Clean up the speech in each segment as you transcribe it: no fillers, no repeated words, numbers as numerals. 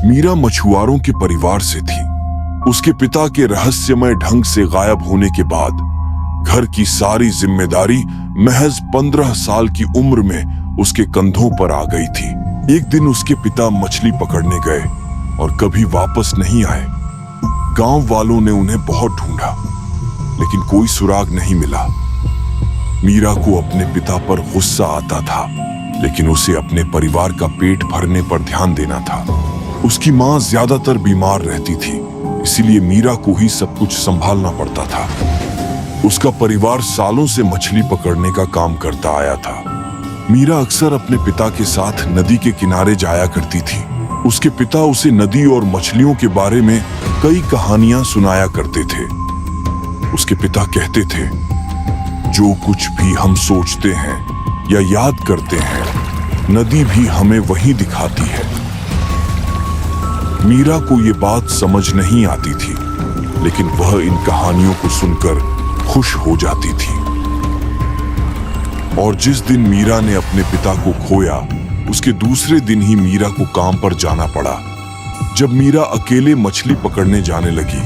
मीरा मछुआरों के परिवार से थी। उसके पिता के रहस्यमय ढंग से गायब होने के बाद घर की सारी जिम्मेदारी महज 15 साल की उम्र में उसके कंधों पर आ गई थी। एक दिन उसके पिता मछली पकड़ने गए और कभी वापस नहीं आए। गांव वालों ने उन्हें बहुत ढूंढा, लेकिन कोई सुराग नहीं मिला। मीरा को अपने पिता पर गुस्सा आता था, लेकिन उसे अपने परिवार का पेट भरने पर ध्यान देना था। उसकी मां ज्यादातर बीमार रहती थी, इसीलिए मीरा को ही सब कुछ संभालना पड़ता था। उसका परिवार सालों से मछली पकड़ने का काम करता आया था। मीरा अक्सर अपने पिता के साथ नदी के किनारे जाया करती थी। उसके पिता उसे नदी और मछलियों के बारे में कई कहानियां सुनाया करते थे। उसके पिता कहते थे, जो कुछ भी हम सोचते हैं या याद करते हैं, नदी भी हमें वही दिखाती है। मीरा को ये बात समझ नहीं आती थी, लेकिन वह इन कहानियों को सुनकर खुश हो जाती थी। और जिस दिन मीरा ने अपने पिता को खोया, उसके दूसरे दिन ही मीरा को काम पर जाना पड़ा। जब मीरा अकेले मछली पकड़ने जाने लगी,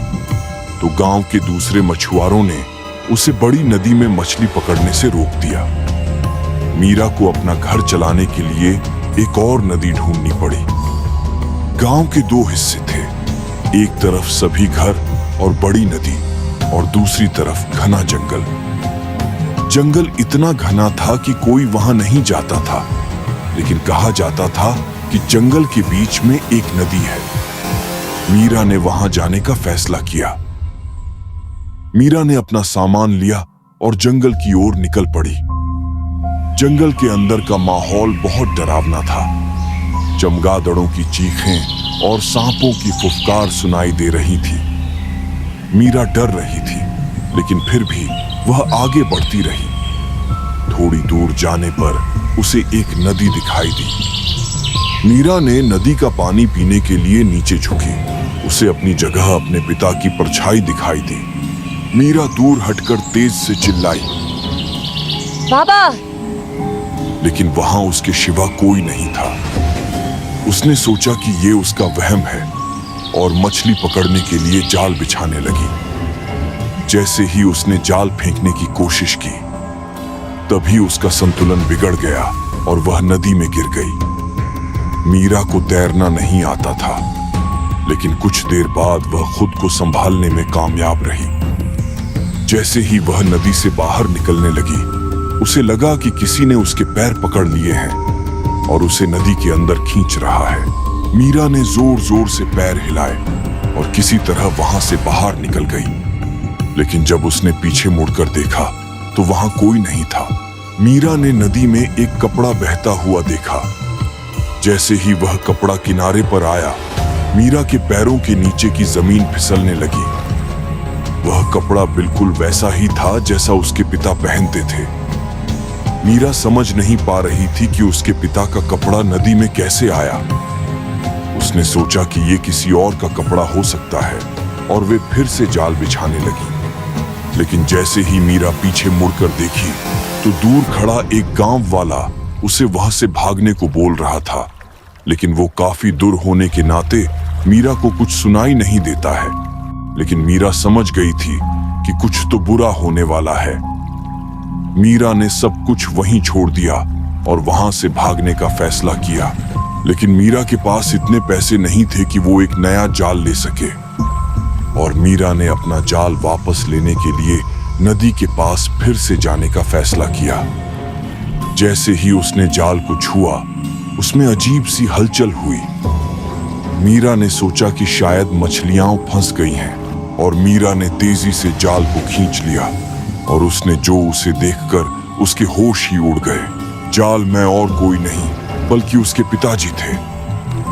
तो गांव के दूसरे मछुआरों ने उसे बड़ी नदी में मछली पकड़ने से रोक दिया। मीरा को अपना घर चलाने के लिए एक और नदी ढूंढनी पड़ी। गांव के दो हिस्से थे, एक तरफ सभी घर और बड़ी नदी, और दूसरी तरफ घना जंगल। जंगल इतना घना था कि कोई वहां नहीं जाता था, लेकिन कहा जाता था कि जंगल के बीच में एक नदी है। मीरा ने वहां जाने का फैसला किया। मीरा ने अपना सामान लिया और जंगल की ओर निकल पड़ी। जंगल के अंदर का माहौल बहुत डरावना था। चमगादड़ों की चीखें और सांपों की फुफकार सुनाई दे रही थी। मीरा डर रही थी, लेकिन फिर भी वह आगे बढ़ती रही। थोड़ी दूर जाने पर उसे एक नदी दिखाई दी। मीरा ने नदी का पानी पीने के लिए नीचे झुकी। उसे अपनी जगह अपने पिता की परछाई दिखाई दी। मीरा दूर हटकर तेज से चिल्लाई, बाबा! लेकिन वहां उसके सिवा कोई नहीं था। उसने सोचा कि ये उसका वहम है और मछली पकड़ने के लिए जाल बिछाने लगी। जैसे ही उसने जाल फेंकने की कोशिश की, तभी उसका संतुलन बिगड़ गया और वह नदी में गिर गई। मीरा को तैरना नहीं आता था, लेकिन कुछ देर बाद वह खुद को संभालने में कामयाब रही। जैसे ही वह नदी से बाहर निकलने लगी, उसे लगा कि किसी ने उसके पैर पकड़ लिए हैं और उसे नदी के अंदर खींच रहा है। मीरा ने जोर जोर से पैर हिलाए और किसी तरह वहां से बाहर निकल गई। लेकिन जब उसने पीछे मुड़कर देखा, तो वहां कोई नहीं था। मीरा ने नदी में एक कपड़ा बहता हुआ देखा। जैसे ही वह कपड़ा किनारे पर आया, मीरा के पैरों के नीचे की जमीन फिसलने लगी। वह कपड़ा बिल्कुल वैसा ही था जैसा उसके पिता पहनते थे। मीरा समझ नहीं पा रही थी कि उसके पिता का कपड़ा नदी में कैसे आया। उसने सोचा कि ये किसी और का कपड़ा हो सकता है और वे फिर से जाल बिछाने लगी। लेकिन जैसे ही मीरा पीछे मुड़कर देखी, तो दूर खड़ा एक गांव वाला उसे वहां से भागने को बोल रहा था। लेकिन वो काफी दूर होने के नाते मीरा को कुछ सुनाई नहीं देता है। लेकिन मीरा समझ गई थी कि कुछ तो बुरा होने वाला है। मीरा ने सब कुछ वहीं छोड़ दिया और वहां से भागने का फैसला किया। लेकिन मीरा के पास इतने पैसे नहीं थे कि वो एक नया जाल ले सके, और मीरा ने अपना जाल वापस लेने के लिए नदी के पास फिर से जाने का फैसला किया। जैसे ही उसने जाल को छुआ, उसमें अजीब सी हलचल हुई। मीरा ने सोचा कि शायद मछलियां फंस गई हैं, और मीरा ने तेजी से जाल को खींच लिया, और उसने जो उसे देखकर उसके होश ही उड़ गए। जाल में और कोई नहीं बल्कि उसके पिताजी थे।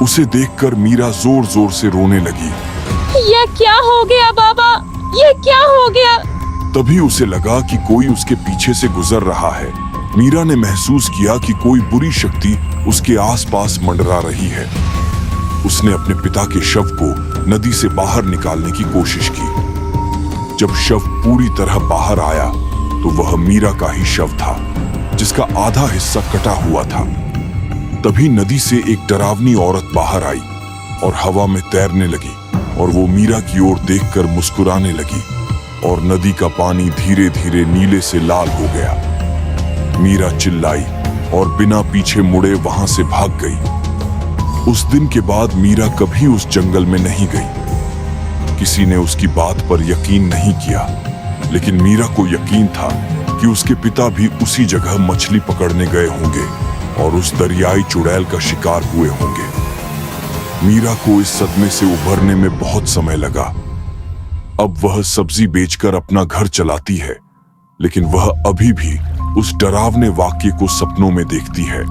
उसे देखकर मीरा जोर जोर से रोने लगी। ये क्या हो गया बाबा? ये क्या हो गया? तभी उसे लगा कि कोई उसके पीछे से गुजर रहा है। मीरा ने महसूस किया कि कोई बुरी शक्ति उसके आसपास मंडरा रही है। उसने अपने पिता के शव को नदी से बाहर निकालने की कोशिश की। जब शव पूरी तरह बाहर आया, तो वह मीरा का ही शव था, जिसका आधा हिस्सा कटा हुआ था। तभी नदी से एक डरावनी औरत बाहर आई। और हवा में तैरने लगी और वो मीरा की ओर देखकर मुस्कुराने लगी और नदी का पानी धीरे धीरे नीले से लाल हो गया। मीरा चिल्लाई और बिना पीछे मुड़े वहां से भाग गई। उस दिन के बाद मीरा कभी उस जंगल में नहीं गई। किसी ने उसकी बात पर यकीन नहीं किया, लेकिन मीरा को यकीन था कि उसके पिता भी उसी जगह मछली पकड़ने गए होंगे और उस दरियाई चुड़ैल का शिकार हुए होंगे। मीरा को इस सदमे से उभरने में बहुत समय लगा। अब वह सब्जी बेचकर अपना घर चलाती है, लेकिन वह अभी भी उस डरावने वाक्य को सपनों में देखती है।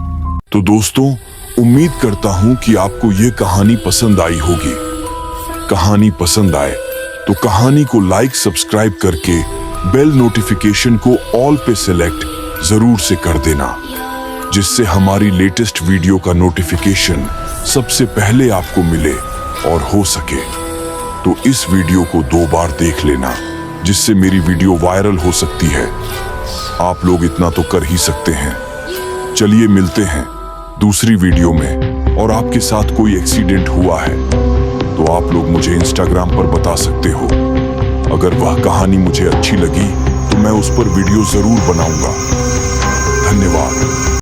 तो दोस्तों, उम्मीद करता हूं कि आपको यह कहानी पसंद आई होगी। कहानी पसंद आए तो कहानी को लाइक, सब्सक्राइब करके बेल नोटिफिकेशन को ऑल पे सेलेक्ट जरूर से कर देना, जिससे हमारी लेटेस्ट वीडियो का नोटिफिकेशन सबसे पहले आपको मिले। और हो सके तो इस वीडियो को 2 बार देख लेना, जिससे मेरी वीडियो वायरल हो सकती है। आप लोग इतना तो कर ही सकते हैं। चलिए मिलते हैं दूसरी वीडियो में। और आपके साथ कोई एक्सीडेंट हुआ है तो आप लोग मुझे इंस्टाग्राम पर बता सकते हो। अगर वह कहानी मुझे अच्छी लगी तो मैं उस पर वीडियो जरूर बनाऊंगा। धन्यवाद।